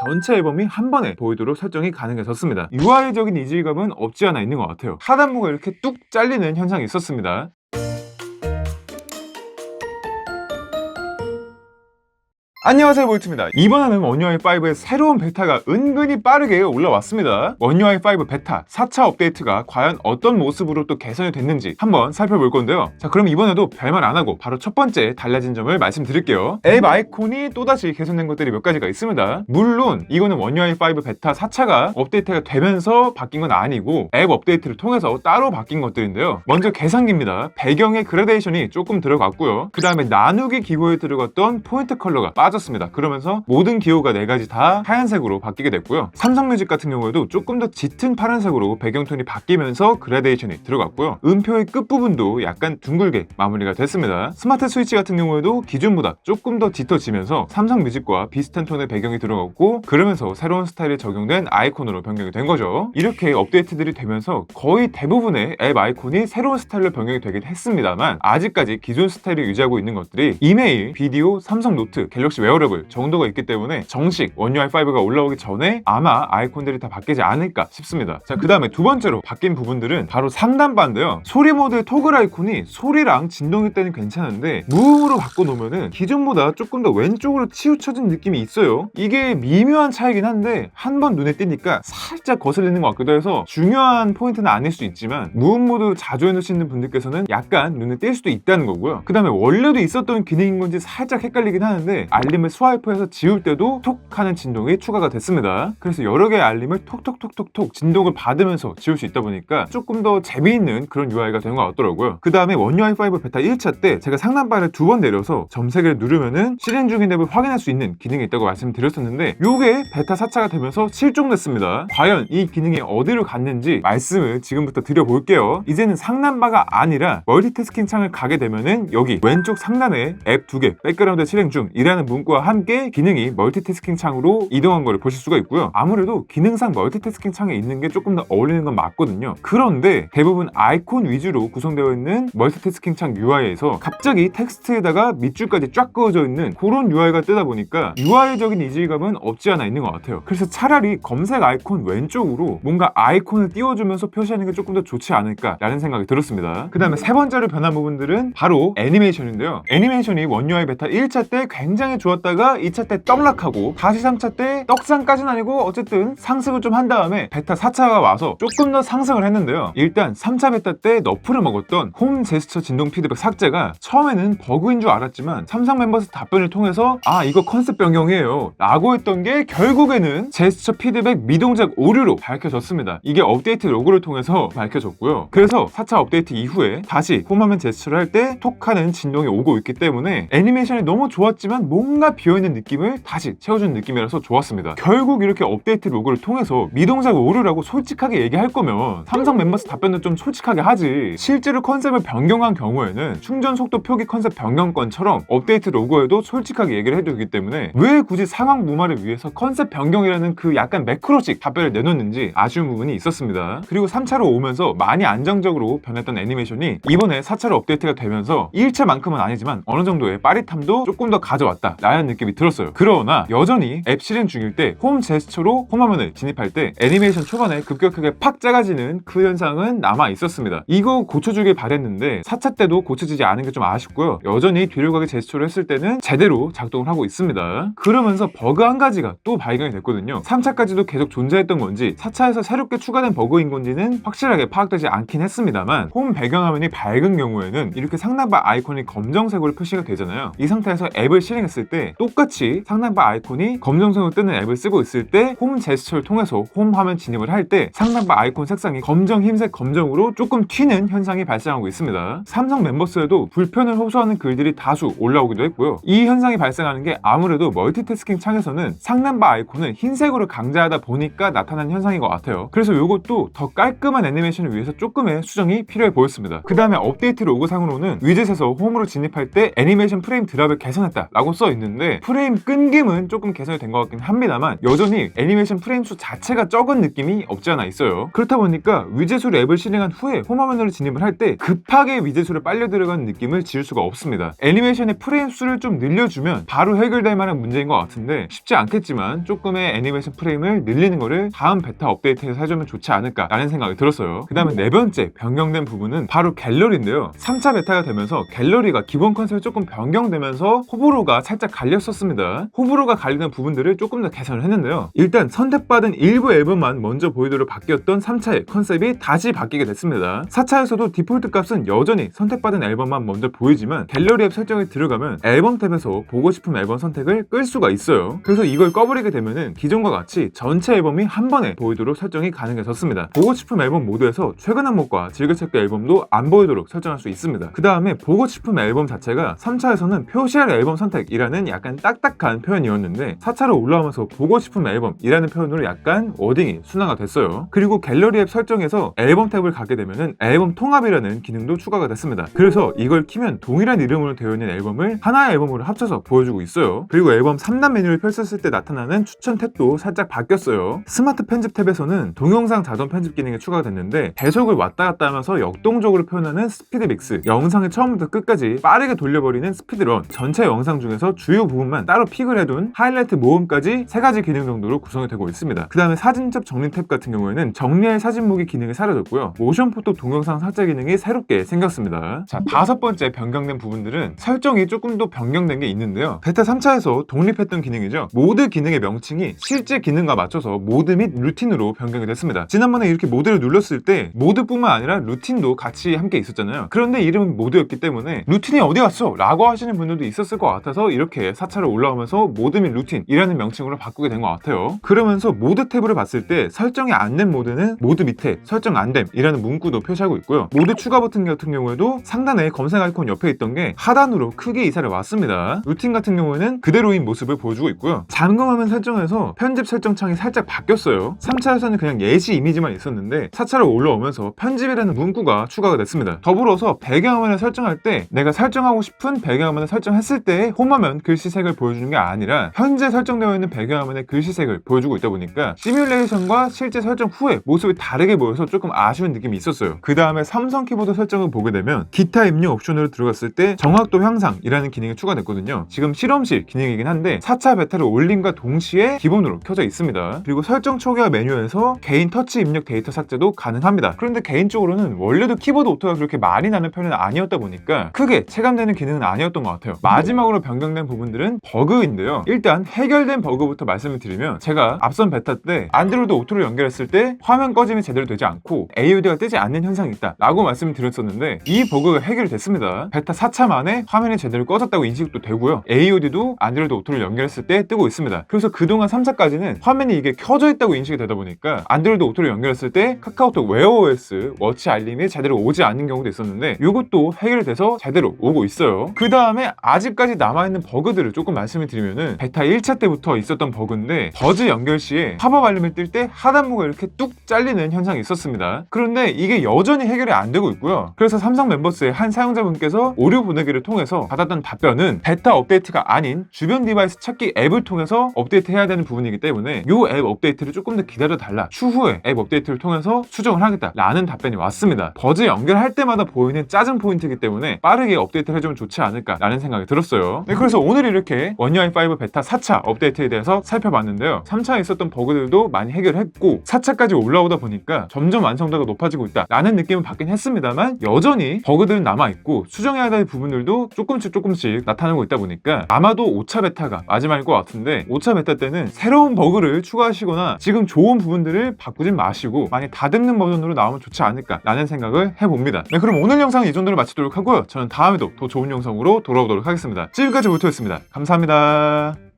전체 앨범이 한 번에 보이도록 설정이 가능해졌습니다. UI적인 이질감은 없지 않아 있는 것 같아요. 하단부가 이렇게 뚝 잘리는 현상이 있었습니다. 안녕하세요, 볼트입니다. 이번에는 원UI5의 새로운 베타가 은근히 빠르게 올라왔습니다. 원UI5 베타 4차 업데이트가 과연 어떤 모습으로 또 개선이 됐는지 한번 살펴볼 건데요. 자, 그럼 이번에도 별말 안 하고 바로 첫 번째 달라진 점을 말씀드릴게요. 앱 아이콘이 또다시 개선된 것들이 몇 가지가 있습니다. 물론 이거는 원UI5 베타 4차가 업데이트가 되면서 바뀐 건 아니고 앱 업데이트를 통해서 따로 바뀐 것들인데요. 먼저 계산기입니다. 배경에 그라데이션이 조금 들어갔고요. 그 다음에 나누기 기호에 들어갔던 포인트 컬러가 빠졌습니다. 그러면서 모든 기호가 4가지 다 하얀색으로 바뀌게 됐고요. 삼성뮤직 같은 경우에도 조금 더 짙은 파란색으로 배경톤이 바뀌면서 그라데이션이 들어갔고요. 음표의 끝부분도 약간 둥글게 마무리가 됐습니다. 스마트 스위치 같은 경우에도 기존보다 조금 더 짙어지면서 삼성뮤직과 비슷한 톤의 배경이 들어갔고, 그러면서 새로운 스타일이 적용된 아이콘으로 변경이 된 거죠. 이렇게 업데이트들이 되면서 거의 대부분의 앱 아이콘이 새로운 스타일로 변경이 되긴 했습니다만, 아직까지 기존 스타일을 유지하고 있는 것들이 이메일, 비디오, 삼성 노트, 갤럭시 웨어러블 정도가 있기 때문에 정식 원UI5가 올라오기 전에 아마 아이콘들이 다 바뀌지 않을까 싶습니다. 자, 그 다음에 두 번째로 바뀐 부분들은 바로 상단바인데요. 소리 모드의 토글 아이콘이 소리랑 진동일 때는 괜찮은데 무음으로 바꿔놓으면은 기존보다 조금 더 왼쪽으로 치우쳐진 느낌이 있어요. 이게 미묘한 차이긴 한데 한번 눈에 띄니까 살짝 거슬리는 것 같기도 해서 중요한 포인트는 아닐 수 있지만 무음 모드 자주 해놓으시는 분들께서는 약간 눈에 띌 수도 있다는 거고요. 그 다음에 원래도 있었던 기능인 건지 살짝 헷갈리긴 하는데 알림을 스와이프해서 지울 때도 톡 하는 진동이 추가가 됐습니다. 그래서 여러 개의 알림을 톡톡톡톡톡 진동을 받으면서 지울 수 있다 보니까 조금 더 재미있는 그런 UI가 된 것 같더라고요. 그 다음에 원UI5 베타 1차 때 제가 상단바를 2번 내려서 점색을 누르면은 실행 중인 앱을 확인할 수 있는 기능이 있다고 말씀드렸었는데 요게 베타 4차가 되면서 실종됐습니다. 과연 이 기능이 어디로 갔는지 말씀을 지금부터 드려볼게요. 이제는 상단바가 아니라 멀티태스킹 창을 가게 되면은 여기 왼쪽 상단에 앱 2개 백그라운드 실행 중이라는 문구와 함께 기능이 멀티태스킹 창으로 이동한 걸 보실 수가 있고요. 아무래도 기능상 멀티태스킹 창에 있는 게 조금 더 어울리는 건 맞거든요. 그런데 대부분 아이콘 위주로 구성되어 있는 멀티태스킹 창 UI에서 갑자기 텍스트에다가 밑줄까지 쫙 그어져 있는 그런 UI가 뜨다 보니까 UI적인 이질감은 없지 않아 있는 것 같아요. 그래서 차라리 검색 아이콘 왼쪽으로 뭔가 아이콘을 띄워주면서 표시하는 게 조금 더 좋지 않을까라는 생각이 들었습니다. 그 다음에 세 번째로 변한 부분들은 바로 애니메이션인데요. 애니메이션이 원UI 베타 1차 때 굉장히 좋았다가 2차 때 떡락하고 다시 3차 때 떡상까지는 아니고 어쨌든 상승을 좀 한 다음에 베타 4차가 와서 조금 더 상승을 했는데요. 일단 3차 베타 때 너프를 먹었던 홈 제스처 진동 피드백 삭제가 처음에는 버그인 줄 알았지만 삼성 멤버스 답변을 통해서 아, 이거 컨셉 변경이에요 라고 했던 게 결국에는 제스처 피드백 미동작 오류로 밝혀졌습니다. 이게 업데이트 로그를 통해서 밝혀졌고요. 그래서 4차 업데이트 이후에 다시 홈화면 제스처를 할 때 톡하는 진동이 오고 있기 때문에 애니메이션이 너무 좋았지만 뭔가 비어있는 느낌을 다시 채워주는 느낌이라서 좋았습니다. 결국 이렇게 업데이트 로그를 통해서 미동작 오류라고 솔직하게 얘기할 거면 삼성 멤버스 답변도 좀 솔직하게 하지, 실제로 컨셉을 변경한 경우에는 충전 속도 표기 컨셉 변경권처럼 업데이트 로그에도 솔직하게 얘기를 해두기 때문에 왜 굳이 상황 무마를 위해서 컨셉 변경이라는 그 약간 매크로식 답변을 내놓는지 아쉬운 부분이 있었습니다. 그리고 3차로 오면서 많이 안정적으로 변했던 애니메이션이 이번에 4차로 업데이트가 되면서 1차만큼은 아니지만 어느 정도의 빠릿함도 조금 더 가져왔다 라는 느낌이 들었어요. 그러나 여전히 앱 실행 중일 때 홈 제스처로 홈화면을 진입할 때 애니메이션 초반에 급격하게 팍 작아지는 그 현상은 남아 있었습니다. 이거 고쳐주길 바랬는데 4차 때도 고쳐지지 않은 게 좀 아쉽고요. 여전히 뒤로 가게 제스처를 했을 때는 제대로 작동을 하고 있습니다. 그러면서 버그 한 가지가 또 발견이 됐거든요. 3차까지도 계속 존재했던 건지 4차에서 새롭게 추가된 버그인 건지는 확실하게 파악되지 않긴 했습니다만 홈 배경화면이 밝은 경우에는 이렇게 상단바 아이콘이 검정색으로 표시가 되잖아요. 이 상태에서 앱을 실행했을 때 똑같이 상단바 아이콘이 검정색으로 뜨는 앱을 쓰고 있을 때 홈 제스처를 통해서 홈 화면 진입을 할 때 상단바 아이콘 색상이 검정, 흰색, 검정으로 조금 튀는 현상이 발생하고 있습니다. 삼성 멤버스에도 불편을 호소하는 글들이 다수 올라오기도 했고요. 이 현상이 발생하는 게 아무래도 멀티태스킹 창에서는 상단바 아이콘을 흰색으로 강제하다 보니까 나타난 현상인 것 같아요. 그래서 이것도 더 깔끔한 애니메이션을 위해서 조금의 수정이 필요해 보였습니다. 그 다음에 업데이트 로고상으로는 위젯에서 홈으로 진입할 때 애니메이션 프레임 드랍을 개선했다 라고 써 됐는데 프레임 끊김은 조금 개선이 된 것 같긴 합니다만 여전히 애니메이션 프레임 수 자체가 적은 느낌이 없지 않아 있어요. 그렇다 보니까 위젯으로 앱을 실행한 후에 홈화면으로 진입을 할 때 급하게 위젯으로 빨려 들어가는 느낌을 지울 수가 없습니다. 애니메이션의 프레임 수를 좀 늘려주면 바로 해결될 만한 문제인 것 같은데 쉽지 않겠지만 조금의 애니메이션 프레임을 늘리는 거를 다음 베타 업데이트에서 해주면 좋지 않을까 라는 생각이 들었어요. 그 다음에 네 번째 변경된 부분은 바로 갤러리인데요. 3차 베타가 되면서 갤러리가 기본 컨셉이 조금 변경되면서 호불호가 살짝 갈렸었습니다. 호불호가 갈리는 부분들을 조금 더 개선을 했는데요. 일단 선택받은 일부 앨범만 먼저 보이도록 바뀌었던 3차의 컨셉이 다시 바뀌게 됐습니다. 4차에서도 디폴트 값은 여전히 선택받은 앨범만 먼저 보이지만 갤러리 앱 설정에 들어가면 앨범 탭에서 보고 싶은 앨범 선택을 끌 수가 있어요. 그래서 이걸 꺼버리게 되면은 기존과 같이 전체 앨범이 한 번에 보이도록 설정이 가능해졌습니다. 보고 싶은 앨범 모드에서 최근 한목과 즐겨찾기 앨범도 안 보이도록 설정할 수 있습니다. 그 다음에 보고 싶은 앨범 자체가 3차에서는 표시할 앨범 선택이라는 약간 딱딱한 표현이었는데 4차로 올라오면서 보고 싶은 앨범이라는 표현으로 약간 워딩이 순화가 됐어요. 그리고 갤러리 앱 설정에서 앨범 탭을 가게 되면은 앨범 통합이라는 기능도 추가가 됐습니다. 그래서 이걸 키면 동일한 이름으로 되어 있는 앨범을 하나의 앨범으로 합쳐서 보여주고 있어요. 그리고 앨범 3단 메뉴를 펼쳤을 때 나타나는 추천 탭도 살짝 바뀌었어요. 스마트 편집 탭에서는 동영상 자동 편집 기능이 추가가 됐는데 배속을 왔다 갔다 하면서 역동적으로 표현하는 스피드 믹스, 영상의 처음부터 끝까지 빠르게 돌려버리는 스피드런, 전체 영상 중에서 주요 부분만 따로 픽을 해둔 하이라이트 모음까지 3가지 기능 정도로 구성이 되고 있습니다. 그 다음에 사진첩 정리 탭 같은 경우에는 정리할 사진 모기 기능이 사라졌고요. 모션 포토 동영상 삭제 기능이 새롭게 생겼습니다. 자, 5번째 변경된 부분들은 설정이 조금 더 변경된 게 있는데요. 베타 3차에서 독립했던 기능이죠. 모드 기능의 명칭이 실제 기능과 맞춰서 모드 및 루틴으로 변경이 됐습니다. 지난번에 이렇게 모드를 눌렀을 때 모드뿐만 아니라 루틴도 같이 함께 있었잖아요. 그런데 이름은 모드였기 때문에 루틴이 어디 갔어? 라고 하시는 분들도 있었을 것 같아서 이렇게 4차로 올라오면서 모드 및 루틴이라는 명칭으로 바꾸게 된 것 같아요. 그러면서 모드 탭으로 봤을 때 설정이 안 된 모드는 모드 밑에 설정 안 됨이라는 문구도 표시하고 있고요. 모드 추가 버튼 같은 경우에도 상단에 검색 아이콘 옆에 있던 게 하단으로 크게 이사를 왔습니다. 루틴 같은 경우에는 그대로인 모습을 보여주고 있고요. 잠금화면 설정에서 편집 설정 창이 살짝 바뀌었어요. 3차에서는 그냥 예시 이미지만 있었는데 4차로 올라오면서 편집이라는 문구가 추가가 됐습니다. 더불어서 배경화면을 설정할 때 내가 설정하고 싶은 배경화면을 설정했을 때 홈화면 글씨색을 보여주는 게 아니라 현재 설정되어 있는 배경화면의 글씨색을 보여주고 있다 보니까 시뮬레이션과 실제 설정 후에 모습이 다르게 보여서 조금 아쉬운 느낌이 있었어요. 그 다음에 삼성 키보드 설정을 보게 되면 기타 입력 옵션으로 들어갔을 때 정확도 향상이라는 기능이 추가됐거든요. 지금 실험실 기능이긴 한데 4차 베타를 올림과 동시에 기본으로 켜져 있습니다. 그리고 설정 초기화 메뉴에서 개인 터치 입력 데이터 삭제도 가능합니다. 그런데 개인적으로는 원래도 키보드 오토가 그렇게 많이 나는 편은 아니었다 보니까 크게 체감되는 기능은 아니었던 것 같아요. 마지막으로 변경된 부분들은 버그인데요. 일단 해결된 버그부터 말씀을 드리면 제가 앞선 베타 때 안드로이드 오토를 연결했을 때 화면 꺼짐이 제대로 되지 않고 AOD가 뜨지 않는 현상이 있다 라고 말씀을 드렸었는데 이 버그가 해결됐습니다. 베타 4차 만에 화면이 제대로 꺼졌다고 인식도 되고요. AOD도 안드로이드 오토를 연결했을 때 뜨고 있습니다. 그래서 그동안 3차까지는 화면이 이게 켜져 있다고 인식이 되다 보니까 안드로이드 오토를 연결했을 때 카카오톡 웨어OS 워치 알림이 제대로 오지 않는 경우도 있었는데 이것도 해결돼서 제대로 오고 있어요. 그 다음에 아직까지 남아있는 버그들을 조금 말씀을 드리면은 베타 1차 때부터 있었던 버그인데 버즈 연결 시에 팝업 알림을 뜰 때 하단부가 이렇게 뚝 잘리는 현상이 있었습니다. 그런데 이게 여전히 해결이 안 되고 있고요. 그래서 삼성 멤버스의 한 사용자분께서 오류 보내기를 통해서 받았던 답변은 베타 업데이트가 아닌 주변 디바이스 찾기 앱을 통해서 업데이트 해야 되는 부분이기 때문에 이 앱 업데이트를 조금 더 기다려달라, 추후에 앱 업데이트를 통해서 수정을 하겠다 라는 답변이 왔습니다. 버즈 연결할 때마다 보이는 짜증 포인트이기 때문에 빠르게 업데이트를 해주면 좋지 않을까 라는 생각이 들었어요. 네, 그래서 오늘 이렇게 원UI5 베타 4차 업데이트에 대해서 살펴봤는데요. 3차에 있었던 버그들도 많이 해결했고 4차까지 올라오다 보니까 점점 완성도가 높아지고 있다 라는 느낌은 받긴 했습니다만 여전히 버그들은 남아있고 수정해야 될 부분들도 조금씩 나타나고 있다 보니까 아마도 5차 베타가 마지막일 것 같은데 5차 베타 때는 새로운 버그를 추가하시거나 지금 좋은 부분들을 바꾸진 마시고 많이 다듬는 버전으로 나오면 좋지 않을까 라는 생각을 해봅니다. 네, 그럼 오늘 영상은 이 정도로 마치도록 하고요. 저는 다음에도 더 좋은 영상으로 돌아오도록 하겠습니다. 지금까지 모토였습니다. 감사합니다.